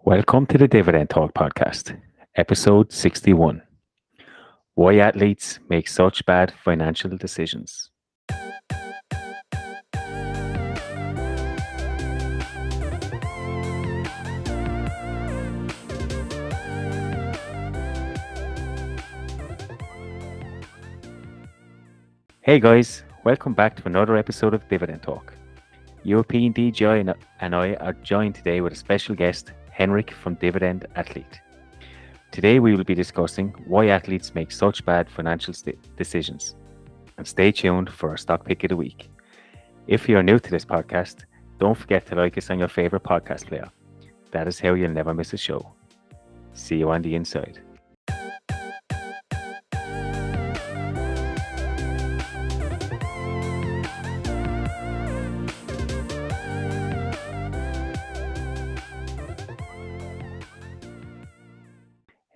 Welcome to the Dividend Talk podcast, episode 61. Why athletes make such bad financial decisions. Hey guys, welcome back to another episode of Dividend Talk. European DJ and I are joined today with a special guest, Henrik from Dividend Athlete. Today we will be discussing why athletes make such bad financial decisions. And stay tuned for our stock pick of the week. If you are new to this podcast, don't forget to like us on your favorite podcast player. That is how you'll never miss a show. See you on the inside.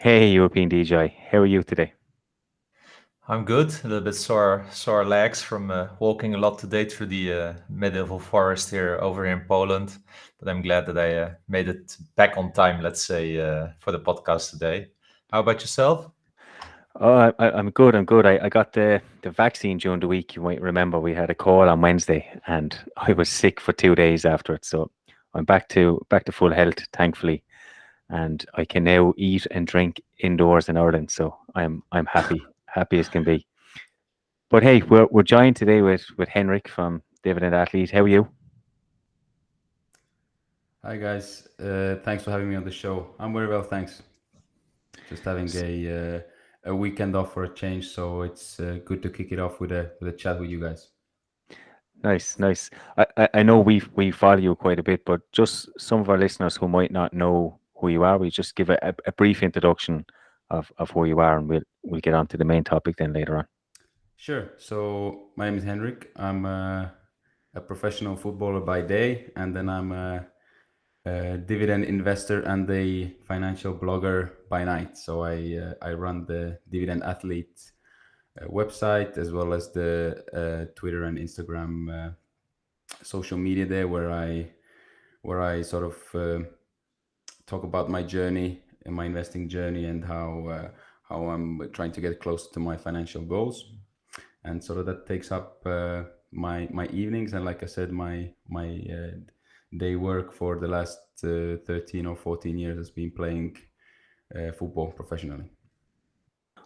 Hey European DJ, how are you today? I'm good. A little bit sore legs from walking a lot today through the medieval forest over here in Poland. But I'm glad that I made it back on time, let's say, for the podcast today. How about yourself? Oh, I'm good. I got the vaccine during the week. You might remember we had a call on Wednesday, and I was sick for 2 days after it. So I'm back to full health, thankfully, and I can now eat and drink indoors in Ireland. So I'm happy as can be. But hey, we're joined today with Henrik from Dividend Athlete. How are you? Hi guys, thanks for having me on the show. I'm very well, thanks. Just having a weekend off for a change, so it's good to kick it off with a chat with you guys. Nice. I know we follow you quite a bit, but just some of our listeners who might not know who you are, we just give a brief introduction of who you are, and we'll get on to the main topic then later on. Sure. So my name is Henrik. I'm a professional footballer by day, and then I'm a dividend investor and a financial blogger by night. So I run the Dividend Athlete website as well as the Twitter and Instagram social media there, where I sort of talk about my journey and my investing journey and how I'm trying to get closer to my financial goals, and sort of that takes up my evenings, and like I said, my day work for the last 13 or 14 years has been playing football professionally.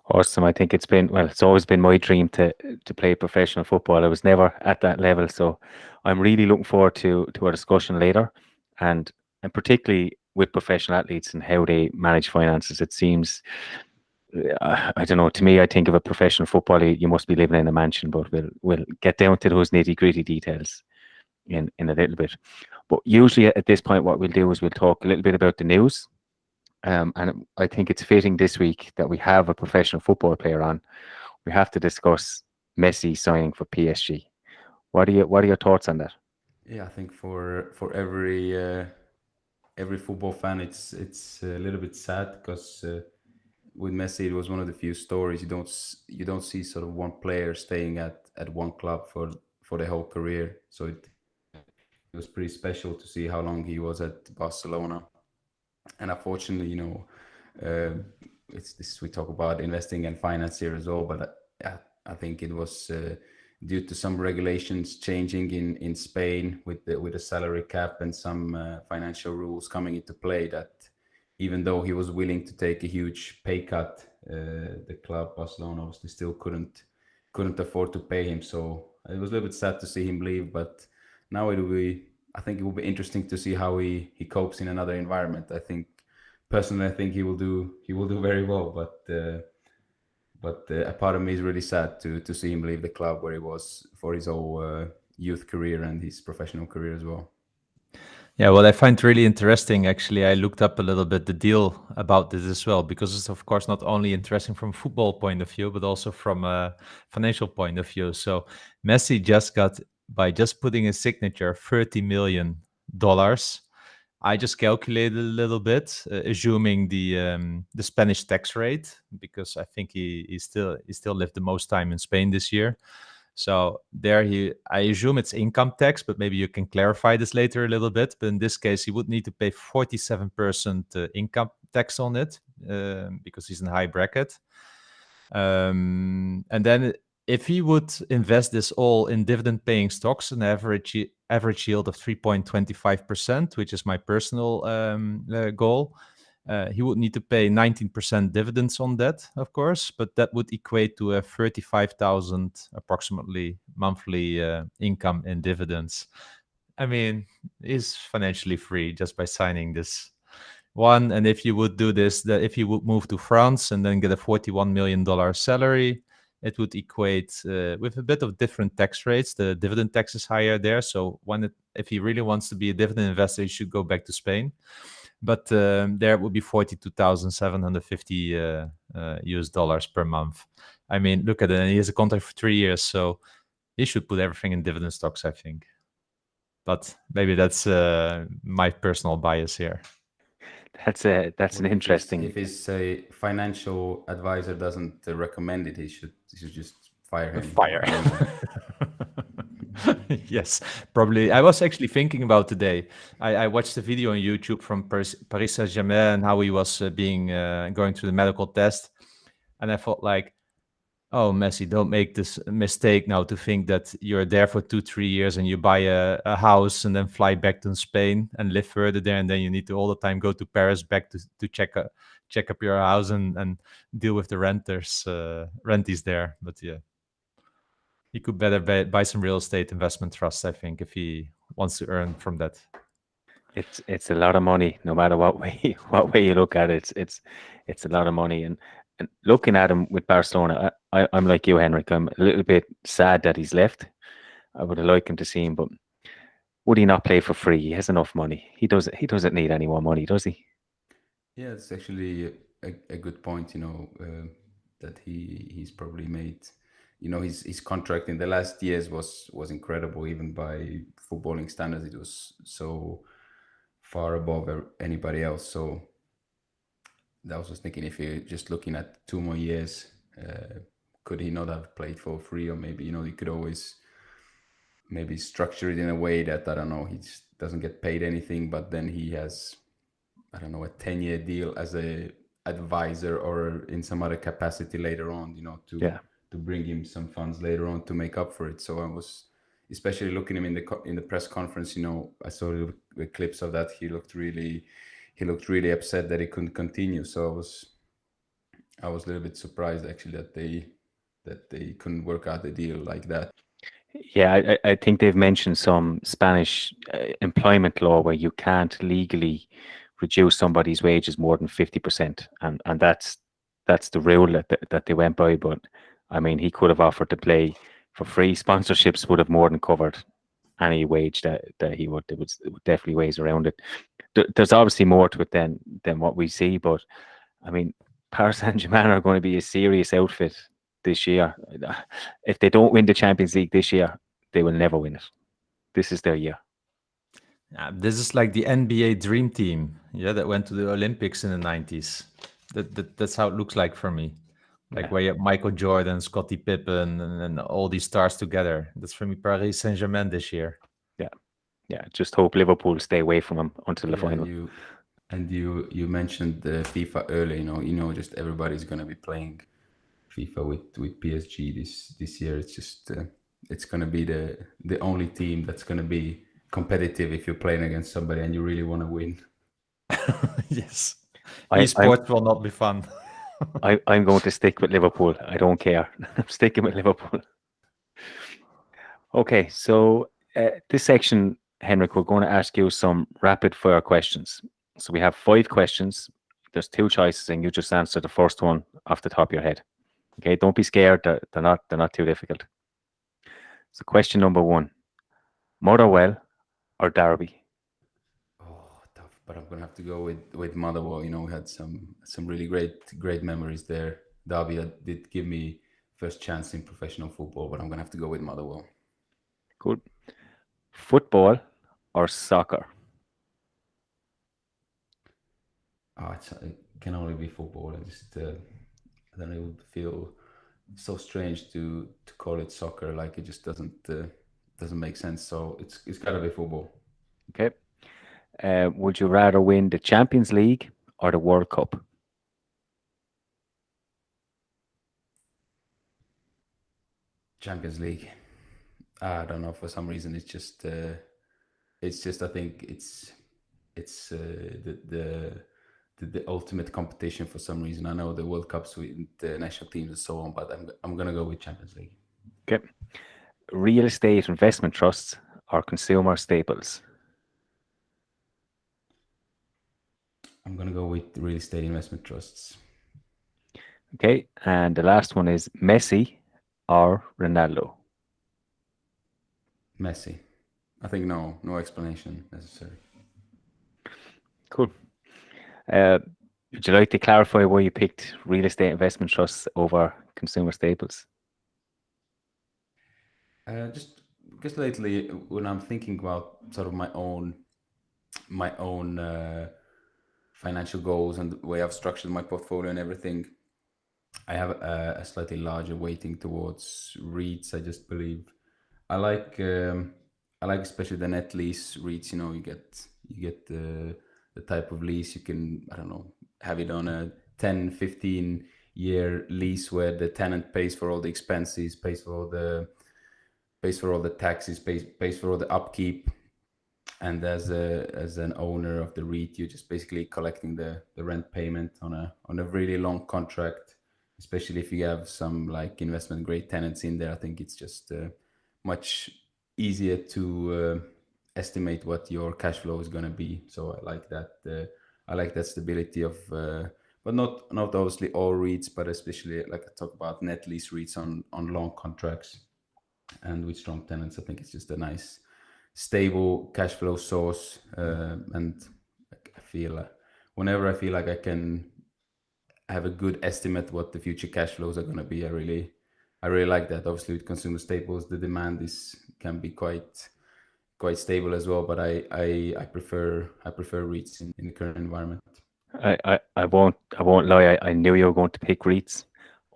Awesome. I think it's always been my dream to play professional football. I was never at that level, so I'm really looking forward to our discussion later, and particularly with professional athletes and how they manage finances. It seems, I don't know. To me, I think of a professional footballer, you must be living in a mansion. But we'll get down to those nitty gritty details in a little bit. But usually at this point, what we'll do is we'll talk a little bit about the news. And I think it's fitting this week that we have a professional football player on. We have to discuss Messi signing for PSG. What are your thoughts on that? Yeah, I think for every football fan, it's a little bit sad because with Messi, it was one of the few stories you don't see sort of one player staying at one club for the whole career. So it was pretty special to see how long he was at Barcelona. And unfortunately, uh, it's this we talk about investing and finance here as well, but yeah, I think it was due to some regulations changing in Spain with the salary cap and some financial rules coming into play, that even though he was willing to take a huge pay cut, the club Barcelona obviously still couldn't afford to pay him. So it was a little bit sad to see him leave, but now I think it will be interesting to see how he copes in another environment. I think he will do very well, but a part of me is really sad to see him leave the club where he was for his whole youth career and his professional career as well. Yeah, what I find really interesting, actually, I looked up a little bit the deal about this as well, because it's of course not only interesting from football point of view, but also from a financial point of view. So Messi just got, by just putting his signature, $30 million. I just calculated a little bit, assuming the Spanish tax rate, because I think he still lived the most time in Spain this year. So there I assume it's income tax, but maybe you can clarify this later a little bit. But in this case, he would need to pay 47% income tax on it because he's in high bracket. And then if he would invest this all in dividend-paying stocks, an average yield of 3.25%, which is my personal goal, he would need to pay 19% dividends on that, of course, but that would equate to a 35,000 approximately monthly income in dividends. I mean, he's financially free just by signing this one. And if you would do this, that if you would move to France and then get a $41 million salary, it would equate with a bit of different tax rates. The dividend tax is higher there. So if he really wants to be a dividend investor, he should go back to Spain. But there would be 42,750 US dollars per month. I mean, look at it. And he has a contract for 3 years. So he should put everything in dividend stocks, I think. But maybe that's my personal bias here. That's an Well, interesting. if his financial advisor doesn't recommend it, he should just fire him. Fire. Move on. Yes, probably. I was actually thinking about today. I watched a video on YouTube from Paris Saint-Germain and how he was going through the medical test, and I thought like, oh, Messi, don't make this mistake now to think that you're there for 2-3 years and you buy a house and then fly back to Spain and live further there, and then you need to all the time go to Paris back to check up your house and deal with the renties there. But yeah, he could better buy some real estate investment trusts, I think, if he wants to earn from that. It's a lot of money, no matter what way you look at it. It's a lot of money, and looking at him with Barcelona, I'm like you, Henrik. I'm a little bit sad that he's left. I would have liked him to see him, but would he not play for free? He has enough money. He doesn't need any more money, does he? Yeah, it's actually a good point. That he's probably made. His contract in the last years was incredible, even by footballing standards. It was so far above anybody else. So I was just thinking, if you're just looking at 2 more years, could he not have played for free? Or maybe you could always maybe structure it in a way that, I don't know, he just doesn't get paid anything, but then he has, I don't know, a 10-year deal as a advisor or in some other capacity later on, to bring him some funds later on to make up for it. So I was especially looking at him in the press conference. I saw the clips of that. He looked really upset that he couldn't continue. So I was a little bit surprised actually that they couldn't work out the deal like that. Yeah, I think they've mentioned some Spanish employment law where you can't legally reduce somebody's wages more than 50%, and that's the rule that they went by. But I mean, he could have offered to play for free. Sponsorships would have more than covered any wage that he would. There was definitely ways around it. There's obviously more to it than what we see, but I mean, Paris Saint-Germain are going to be a serious outfit this year. If they don't win the Champions League this year, they will never win it. This is their year. This is like the NBA dream team, that went to the Olympics in the 90s. That's how it looks like for me. Like where you have Michael Jordan, Scottie Pippen, and all these stars together. That's for me Paris Saint-Germain this year. Yeah. Just hope Liverpool stay away from them until the final. You mentioned the FIFA earlier. Just everybody's going to be playing FIFA with PSG this year. It's just it's going to be the only team that's going to be competitive if you're playing against somebody and you really want to win. Yes. Esports will not be fun. I'm going to stick with Liverpool. I don't care. I'm sticking with Liverpool. Okay, so this section, Henrik, we're going to ask you some rapid fire questions. So we have 5 questions. There's 2 choices, and you just answer the first one off the top of your head. Okay, don't be scared. They're not too difficult. So question number 1: Motherwell or Derby? Oh, tough, but I'm gonna have to go with Motherwell. We had some really great memories there. Derby did give me first chance in professional football, but I'm gonna have to go with Motherwell. Good. Football or soccer? It can only be football. I don't know, feel so strange to call it soccer. Like it just doesn't make sense. So it's got to be football. Okay. Would you rather win the Champions League or the World Cup? Champions League. I don't know. For some reason, it's just. I think it's the ultimate competition for some reason. I know the World Cups with the national teams and so on, but I'm gonna go with Champions League. Okay. Real estate investment trusts or consumer staples? I'm gonna go with real estate investment trusts. Okay. And the last one is Messi or Ronaldo? Messi. I think no explanation necessary. Cool. Uh, would you like to clarify why you picked real estate investment trusts over consumer staples? Just because lately, when I'm thinking about sort of my own financial goals and the way I've structured my portfolio and everything, I have a slightly larger weighting towards REITs. I just believe I like um, I like especially the net lease REITs. You know, you get the type of lease you can, I don't know, have it on a 10, 15 year lease where the tenant pays for all the expenses, pays for all the taxes, pays for all the upkeep, and as an owner of the REIT, you're just basically collecting the rent payment on a really long contract. Especially if you have some like investment grade tenants in there, I think it's just much easier to estimate what your cash flow is going to be. So I like that. I like that stability of, but not obviously all REITs, but especially like I talk about net lease REITs on long contracts and with strong tenants. I think it's just a nice stable cash flow source, and I feel whenever I feel like I can have a good estimate what the future cash flows are going to be, I really like that. Obviously, with consumer staples, the demand is can be quite stable as well. But I prefer REITs in the current environment. I won't lie. I knew you were going to pick REITs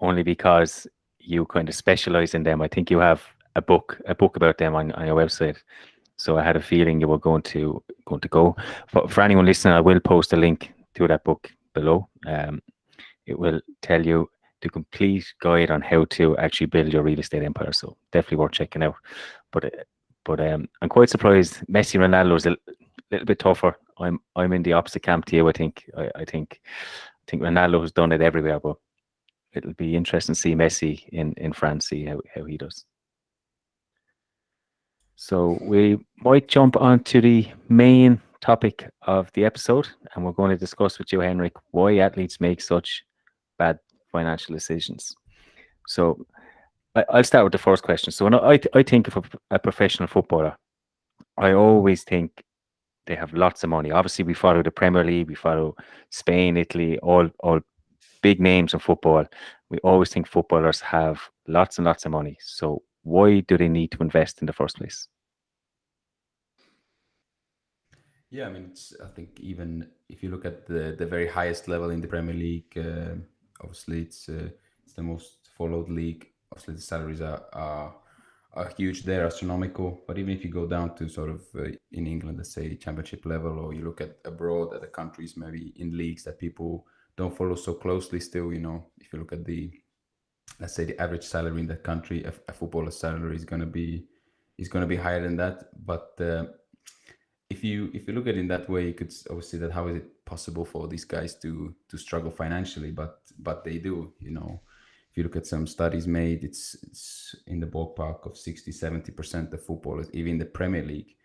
only because you kind of specialize in them. I think you have a book about them on your website. So I had a feeling you were going to go. For anyone listening, I will post a link to that book below. It will tell you the complete guide on how to actually build your real estate empire. So definitely worth checking out. But I'm quite surprised. Messi Ronaldo is a little bit tougher. I'm in the opposite camp to you. I think Ronaldo has done it everywhere, but it'll be interesting to see Messi in France, see how he does. So we might jump onto the main topic of the episode, and we're going to discuss with you, Henrik, why athletes make such bad financial decisions. So I'll start with the first question. So when I think of a professional footballer, I always think they have lots of money. Obviously, we follow the Premier League, we follow Spain, Italy, all big names in football. We always think footballers have lots and lots of money. So why do they need to invest in the first place? Yeah, I mean, I think even if you look at the very highest level in the Premier League, obviously it's the most followed league. Obviously, the salaries are huge there, astronomical. But even if you go down to sort of in England, let's say Championship level, or you look at abroad at the countries, maybe in leagues that people don't follow so closely, still, if you look at let's say the average salary in that country, a footballer's salary is gonna be higher than that. But if you look at it in that way, you could always see that how is it possible for these guys to struggle financially, but they do. If you look at some studies made, it's in the ballpark of 60-70% of footballers, even in the Premier League,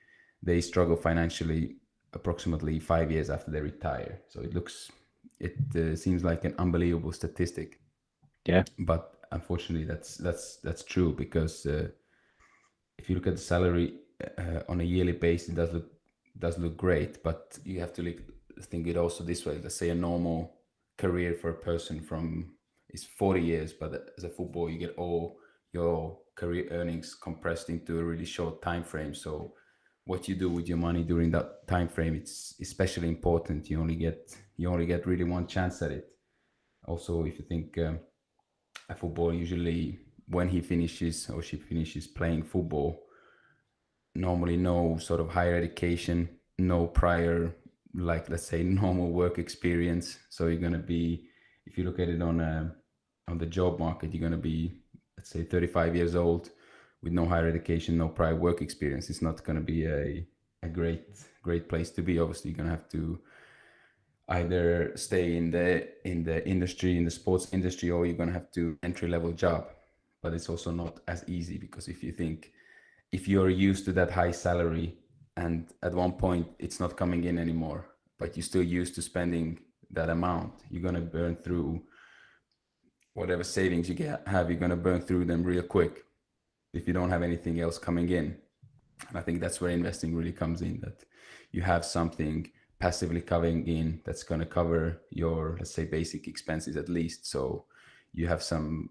they struggle financially approximately 5 years after they retire. So it seems like an unbelievable statistic, Yeah, but unfortunately that's true, because if you look at the salary on a yearly basis, it does look great, but you have to think it also this way. Let's say a normal career for a person from is 40 years, but as a football, you get all your career earnings compressed into a really short time frame. So what you do with your money during that time frame, it's especially important. You only get really one chance at it. Also, if you think a footballer usually, when he finishes or she finishes playing football, normally no sort of higher education, no prior, like let's say normal work experience. So you're gonna be, if you look at it on the job market, you're gonna be, let's say, 35 years old with no higher education, no prior work experience. It's not gonna be a great place to be. Obviously, you're gonna have to either stay in the industry, in the sports industry, or you're gonna have to entry level job. But it's also not as easy, because if you're used to that high salary and at one point it's not coming in anymore, but you're still used to spending that amount, you're gonna burn through whatever savings have. You're gonna burn through them real quick if you don't have anything else coming in. And I think that's where investing really comes in, that you have something passively coming in that's going to cover your, let's say, basic expenses at least. So you have some,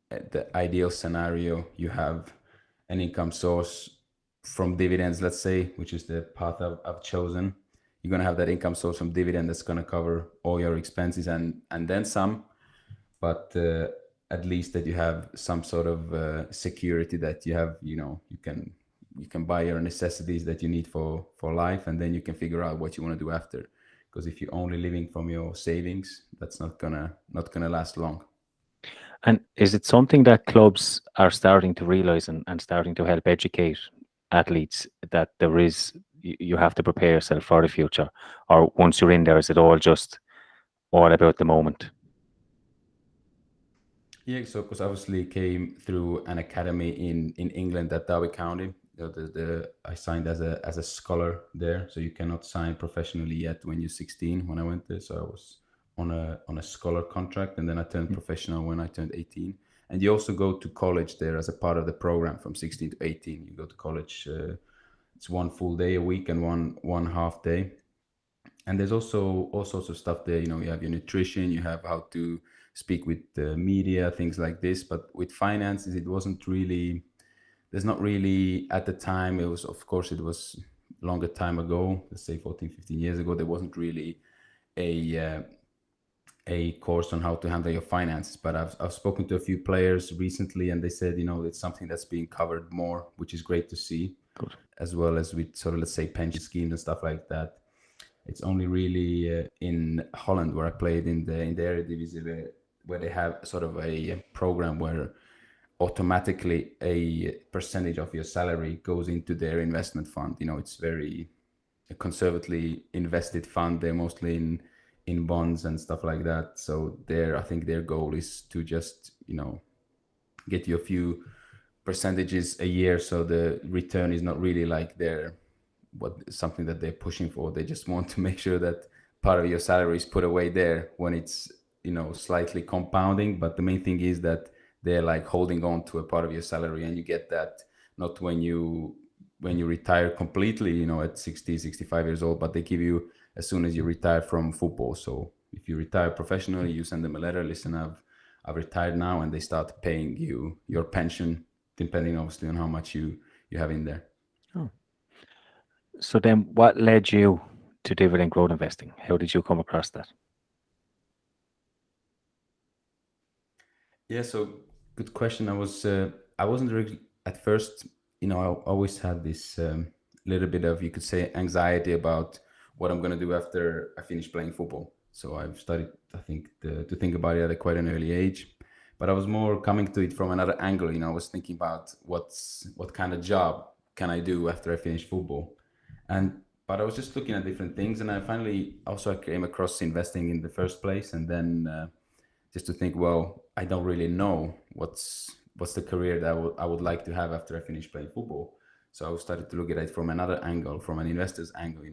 the ideal scenario, you have an income source from dividends, let's say, which is the path I've chosen. You're going to have that income source from dividend that's going to cover all your expenses and then some. But at least that you have some sort of security, that you have, you can buy your necessities that you need for life, and then you can figure out what you want to do after. Because if you're only living from your savings, that's not gonna last long. And is it something that clubs are starting to realize and starting to help educate athletes that there is, you have to prepare yourself for the future? Or once you're in there, is it all just all about the moment? Yeah, so because obviously came through an academy in England at Derby County. I signed as a scholar there, so you cannot sign professionally yet when you're 16. When I went there, so I was on a scholar contract, and then I turned professional when I turned 18. And you also go to college there as a part of the program from 16 to 18. You go to college. It's one full day a week and one half day. And there's also all sorts of stuff there. You have your nutrition, you have how to speak with the media, things like this. But with finances, it wasn't really, there's not really, at the time, it was, of course, it was longer time ago, let's say 14, 15 years ago, there wasn't really a course on how to handle your finances. But I've spoken to a few players recently, and they said, it's something that's being covered more, which is great to see. Good. As well as with sort of, let's say, pension schemes and stuff like that. It's only really in Holland, where I played in the Eredivisie, where they have sort of a program where automatically a percentage of your salary goes into their investment fund. It's very conservatively invested fund. They're mostly in bonds and stuff like that. So I think their goal is to just get you a few percentages a year, so the return is not really like something that they're pushing for. They just want to make sure that part of your salary is put away there when it's slightly compounding. But the main thing is that they're like holding on to a part of your salary, and you get that not when you retire completely, at 60, 65 years old, but they give you as soon as you retire from football. So if you retire professionally, you send them a letter, listen, I've retired now, and they start paying you your pension, depending obviously on how much you have in there. Oh. So then what led you to dividend growth investing? How did you come across that? Yeah, so good question. I wasn't really at first, I always had this little bit of, you could say, anxiety about what I'm going to do after I finish playing football. So I've started, I think, to think about it at quite an early age. But I was more coming to it from another angle. I was thinking about what kind of job can I do after I finish football. But I was just looking at different things, and I finally also came across investing in the first place. And then just to think, well, I don't really know what's the career that I would like to have after I finish playing football. So I started to look at it from another angle, from an investor's angle.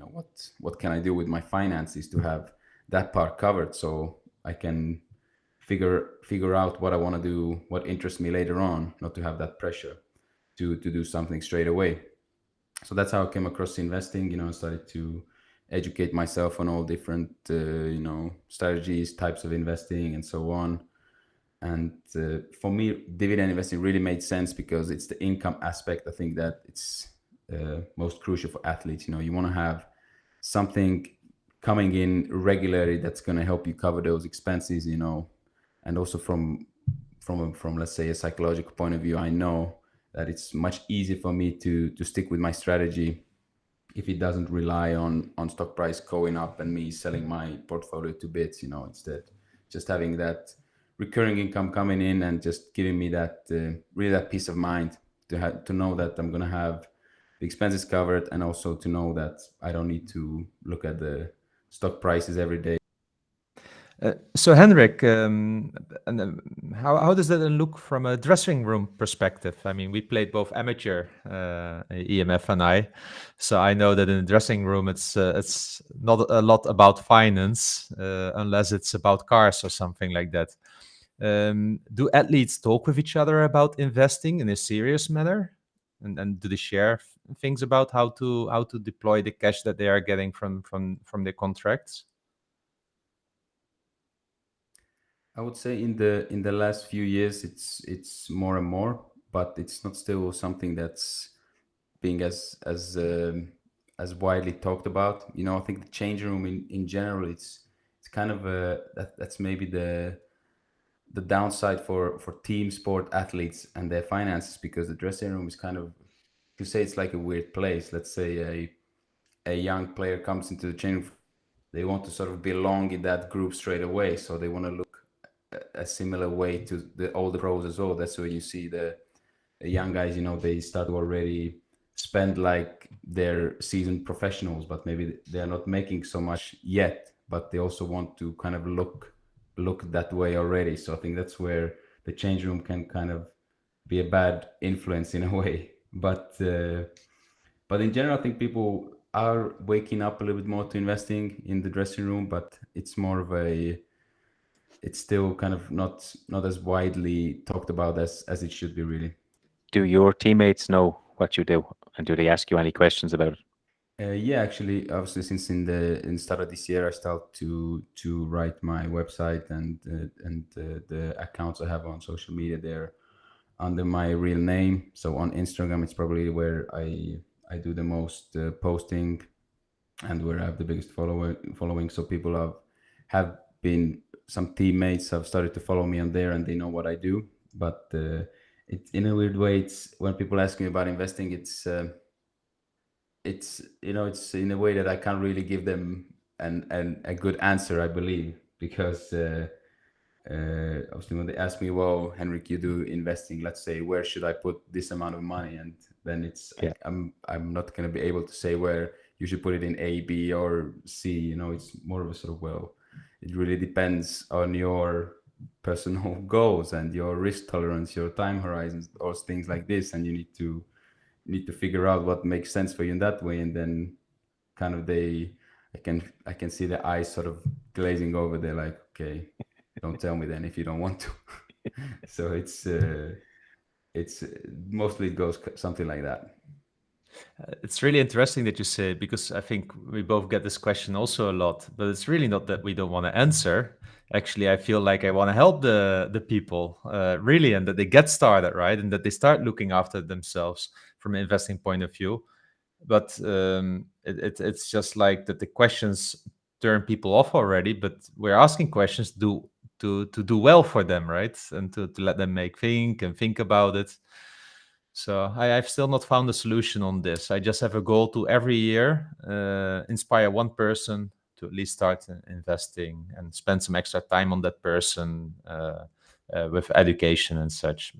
What can I do with my finances to have that part covered, so I can figure out what I want to do, what interests me later on, not to have that pressure to do something straight away. So that's how I came across investing. I started to educate myself on all different strategies, types of investing, and so on. And for me, dividend investing really made sense because it's the income aspect. I think that it's most crucial for athletes. You want to have something coming in regularly that's going to help you cover those expenses, and also from from let's say a psychological point of view, I know that it's much easier for me to stick with my strategy if it doesn't rely on stock price going up and me selling my portfolio to bits, instead just having that recurring income coming in and just giving me that really that peace of mind to know that I'm gonna have the expenses covered, and also to know that I don't need to look at the stock prices every day. So Henrik, and how does that then look from a dressing room perspective? I mean, we played both amateur, EMF and I, so I know that in the dressing room it's not a lot about finance, unless it's about cars or something like that. Do athletes talk with each other about investing in a serious manner, and do they share things about how to deploy the cash that they are getting from their contracts? I would say in the last few years it's more and more, but it's not still something that's being as widely talked about. I think the change room in general, it's kind of that's maybe the downside for team sport athletes and their finances, because the dressing room is kind of, to say, it's like a weird place. Let's say a young player comes into the change room, they want to sort of belong in that group straight away, so they want to look a similar way to the older pros as well. That's where you see the young guys, they start to already spend like their seasoned professionals, but maybe they're not making so much yet, but they also want to kind of look that way already. So I think that's where the change room can kind of be a bad influence in a way. But in general, I think people are waking up a little bit more to investing in the dressing room, but it's still kind of not as widely talked about as it should be, really. Do your teammates know what you do, and do they ask you any questions about it? Yeah, actually, obviously, since in the start of this year, I started to write my website, and the accounts I have on social media, they're under my real name. So on Instagram, it's probably where I do the most posting, and where I have the biggest following. So people have been, some teammates have started to follow me on there, and they know what I do. But it's in a weird way. It's when people ask me about investing, it's in a way that I can't really give them an a good answer, I believe, because obviously when they ask me, well, Henrik, you do investing, let's say, where should I put this amount of money? And then Yeah. I'm not going to be able to say where you should put it in A, B, or C. It's more of a sort of, well, it really depends on your personal goals and your risk tolerance, your time horizons, or things like this, and you need to figure out what makes sense for you in that way. And then kind of I can see the eyes sort of glazing over. They're like, okay, don't tell me then if you don't want to. So it's mostly it goes something like that. It's really interesting that you say it, because I think we both get this question also a lot, but it's really not that we don't want to answer. Actually, I feel like I want to help the people, really, and that they get started, right, and that they start looking after themselves from an investing point of view. But it's just like that the questions turn people off already. But we're asking questions to do well for them, right, and to let them think about it. So I've still not found a solution on this. I just have a goal to every year inspire one person to at least start investing and spend some extra time on that person with education and such.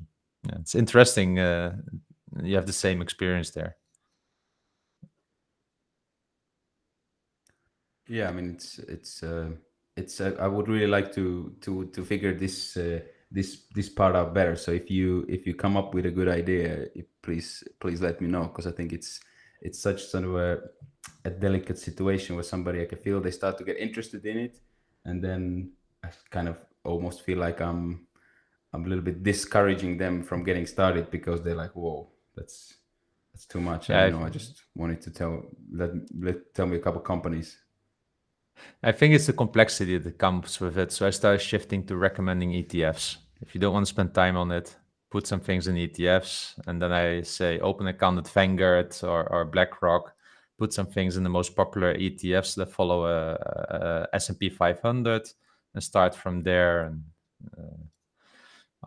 Yeah, it's interesting. You have the same experience there. Yeah, I mean, it's I would really like to figure this part out better. So if you come up with a good idea, please let me know, because I think it's such sort of a delicate situation where somebody, I can feel they start to get interested in it, and then I kind of almost feel like I'm a little bit discouraging them from getting started, because they're like, whoa, that's too much. Yeah, I just wanted to tell me a couple companies. I think it's the complexity that comes with it. So I started shifting to recommending ETFs. If you don't want to spend time on it, put some things in ETFs. And then I say open account at Vanguard or BlackRock, put some things in the most popular ETFs that follow a S&P 500, and start from there. And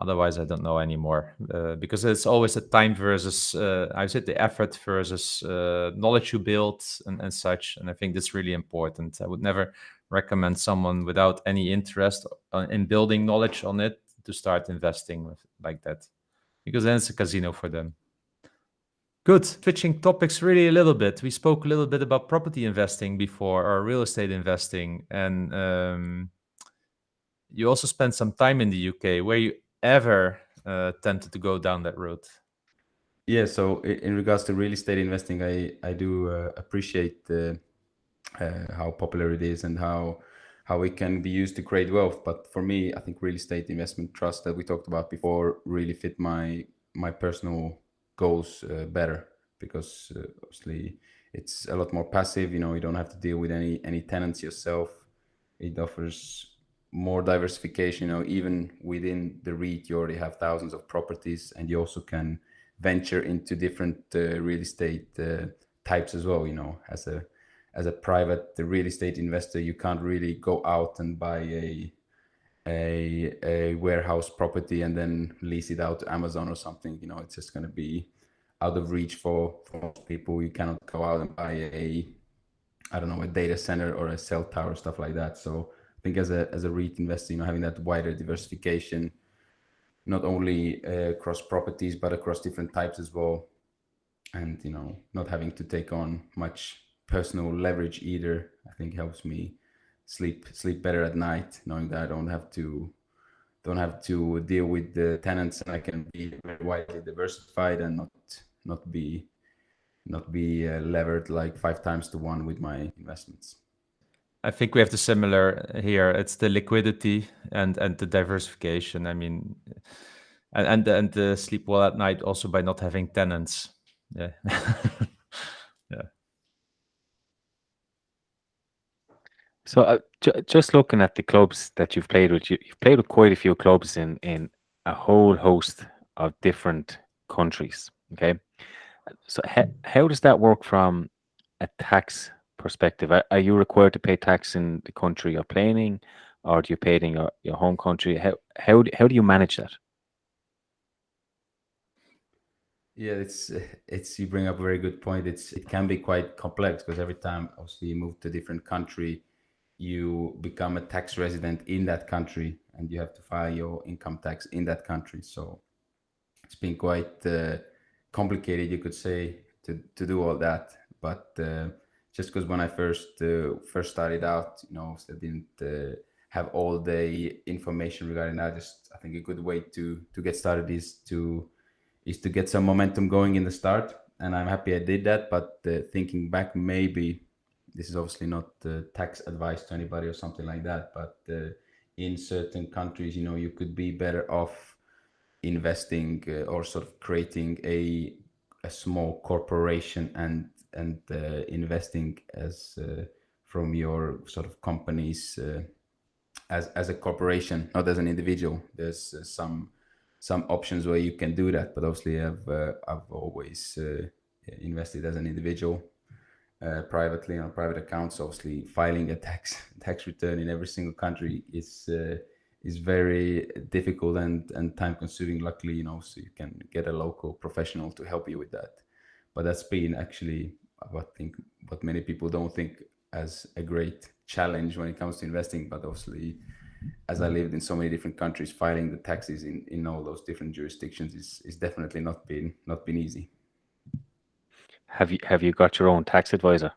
Otherwise, I don't know anymore, because it's always a time versus, I said, the effort versus knowledge you build and such. And I think that's really important. I would never recommend someone without any interest in building knowledge on it to start investing like that, because then it's a casino for them. Good. Switching topics really a little bit. We spoke a little bit about property investing before, or real estate investing, and you also spent some time in the UK. Were you ever tempted to go down that route? Yeah, so in regards to real estate investing, I do appreciate how popular it is and how it can be used to create wealth. But for me, I think real estate investment trust that we talked about before really fit my personal goals better, because obviously it's a lot more passive. You know, you don't have to deal with any tenants yourself. It offers more diversification. You know, even within the REIT, you already have thousands of properties, and you also can venture into different real estate types as well. You know, as a private real estate investor, you can't really go out and buy a warehouse property and then lease it out to Amazon or something. You know, it's just going to be out of reach for most people. You cannot go out and buy I don't know, a data center or a cell tower, stuff like that. So I think as a REIT investor, you know, having that wider diversification, not only across properties but across different types as well, and you know, not having to take on much personal leverage either, I think helps me sleep better at night, knowing that I don't have to deal with the tenants, and I can be very widely diversified and not be levered like 5 times to 1 with my investments. I think we have the similar here. It's the liquidity and the diversification. I mean, and the sleep well at night also by not having tenants. Yeah. Yeah. So just looking at the clubs that you've played with, you've played with quite a few clubs in a whole host of different countries. Okay, so how does that work from a tax perspective? Are you required to pay tax in the country you're playing in, or do you pay it in your home country? How do you manage that? Yeah, it's you bring up a very good point. It can be quite complex because every time obviously you move to a different country, you become a tax resident in that country, and you have to file your income tax in that country. So it's been quite complicated, you could say, to do all that. But just because when I first started out, you know, I didn't have all the information regarding that. Just I think a good way to get started is to get some momentum going in the start, and I'm happy I did that. But thinking back, maybe this is obviously not tax advice to anybody or something like that, but in certain countries, you know, you could be better off investing or sort of creating a small corporation and investing as from your sort of companies as a corporation, not as an individual. There's some options where you can do that, but obviously I've always invested as an individual, privately on private accounts. Obviously, filing a tax return in every single country is very difficult and time consuming. Luckily, you know, so you can get a local professional to help you with that. But that's been actually what many people don't think as a great challenge when it comes to investing. But obviously, as I lived in so many different countries, filing the taxes in all those different jurisdictions is definitely not been easy. Have you got your own tax advisor?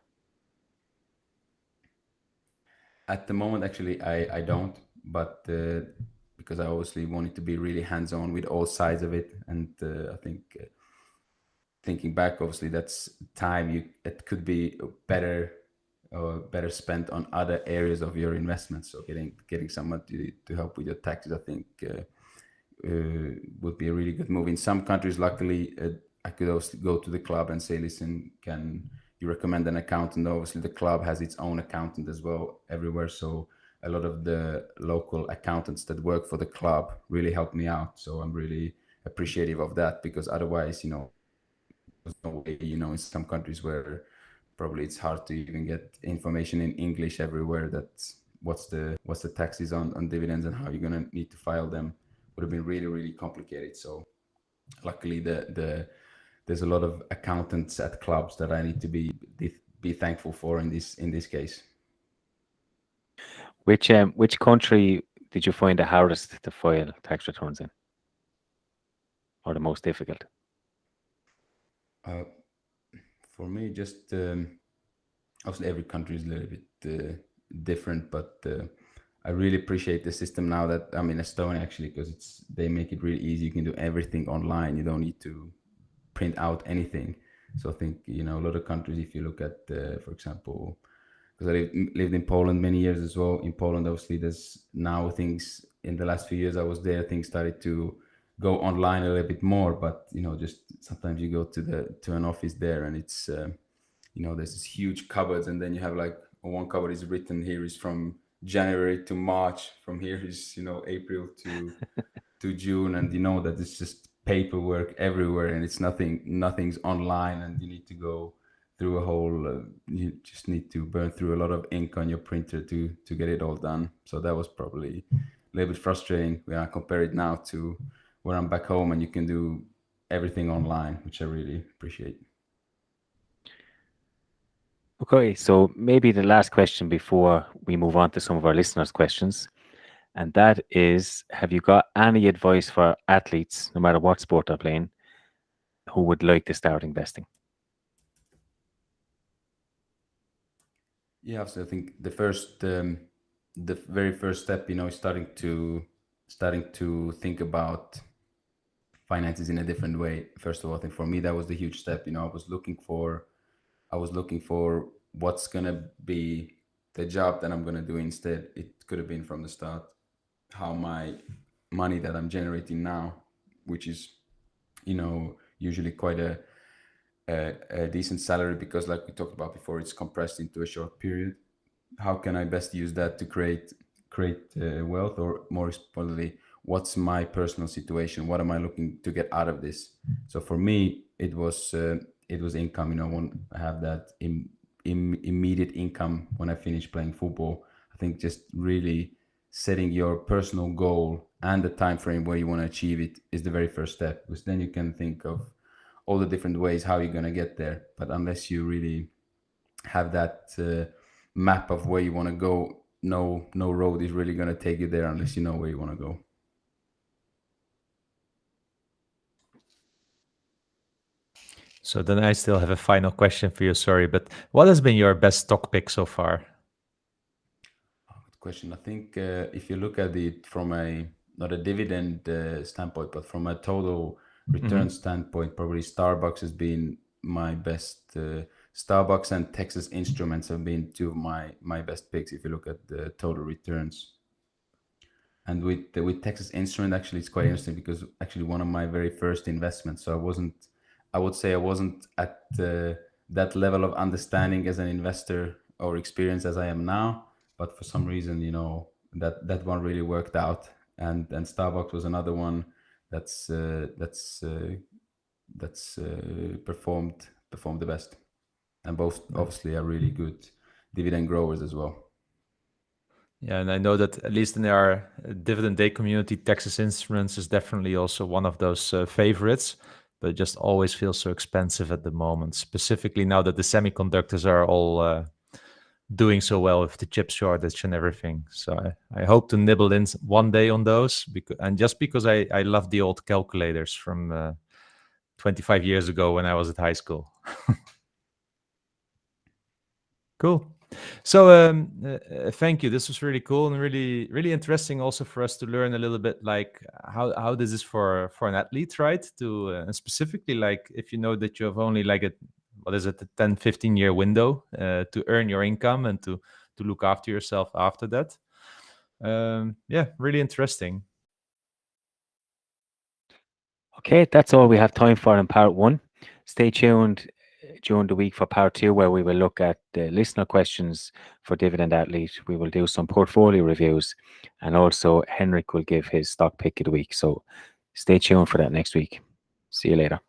At the moment, actually, I don't, but because I obviously wanted to be really hands-on with all sides of it, and I think thinking back, obviously, that's time it could be better spent on other areas of your investments. So getting someone to help with your taxes, I think, would be a really good move. In some countries, luckily, I could also go to the club and say, listen, can you recommend an accountant? Obviously, the club has its own accountant as well everywhere. So a lot of the local accountants that work for the club really help me out. So I'm really appreciative of that, because otherwise, you know, there's no way, you know, in some countries where probably it's hard to even get information in English everywhere, that's what's the taxes on dividends and how you're going to need to file them. would have been really, really complicated. So luckily, there's a lot of accountants at clubs that I need to be thankful for in this case. Which country did you find the hardest to file tax returns in, or the most difficult? Uh, for me, just obviously every country is a little bit different, but I really appreciate the system now that I'm in Estonia actually, because they make it really easy. You can do everything online. You don't need to print out anything. So I think a lot of countries, if you look at for example, because I lived in Poland many years as well. In Poland, obviously, there's now things in the last few years I was there, things started to go online a little bit more. But just sometimes you go to an office there, and it's there's this huge cupboards, and then you have like on one cupboard is written here is from January to March, from here is April to June, and that it's just paperwork everywhere, and it's nothing's online, and you need to go through a whole you just need to burn through a lot of ink on your printer to get it all done. So that was probably a little bit frustrating when I compare it now to where I'm back home and you can do everything online, which I really appreciate. Okay, so maybe the last question before we move on to some of our listeners' questions, and that is, have you got any advice for athletes, no matter what sport they're playing, who would like to start investing? Yeah, so I think the very first step, is starting to think about finances in a different way. First of all, I think for me that was the huge step. I was looking for what's gonna be the job that I'm gonna do instead. It could have been from the start how my money that I'm generating now, which is usually quite a decent salary, because like we talked about before, it's compressed into a short period. How can I best use that to create wealth, or more importantly, what's my personal situation? What am I looking to get out of this? So for me, it was income. I want to have that immediate income when I finish playing football. I think just really setting your personal goal and the time frame where you want to achieve it is the very first step, because then you can think of all the different ways how you're going to get there. But unless you really have that map of where you want to go, no road is really going to take you there unless you know where you want to go. So then I still have a final question for you. Sorry, but what has been your best stock pick so far? Good question. I think if you look at it from not a dividend standpoint, but from a total return standpoint, probably Starbucks has been my best. Starbucks and Texas Instruments have been two of my best picks if you look at the total returns. And with Texas Instrument, actually, it's quite interesting because actually one of my very first investments. So I would say I wasn't at that level of understanding as an investor or experience as I am now. But for some reason, that one really worked out. And Starbucks was another one that's performed the best. And both obviously are really good dividend growers as well. Yeah, and I know that at least in our dividend day community, Texas Instruments is definitely also one of those favorites, but it just always feels so expensive at the moment, specifically now that the semiconductors are all doing so well with the chip shortage and everything. So I hope to nibble in one day on those, just because I love the old calculators from 25 years ago when I was at high school. Cool. So thank you. This was really cool and really really interesting also for us to learn a little bit like how this is for an athlete, right? To and specifically like if you know that you have only like a 10-15 year window to earn your income and to look after yourself after that. Yeah, really interesting. Okay, that's all we have time for in part one. Stay tuned during the week for part two, where we will look at the listener questions for Dividend Athlete. We will do some portfolio reviews, and also Henrik will give his stock pick of the week. So stay tuned for that next week. See you later.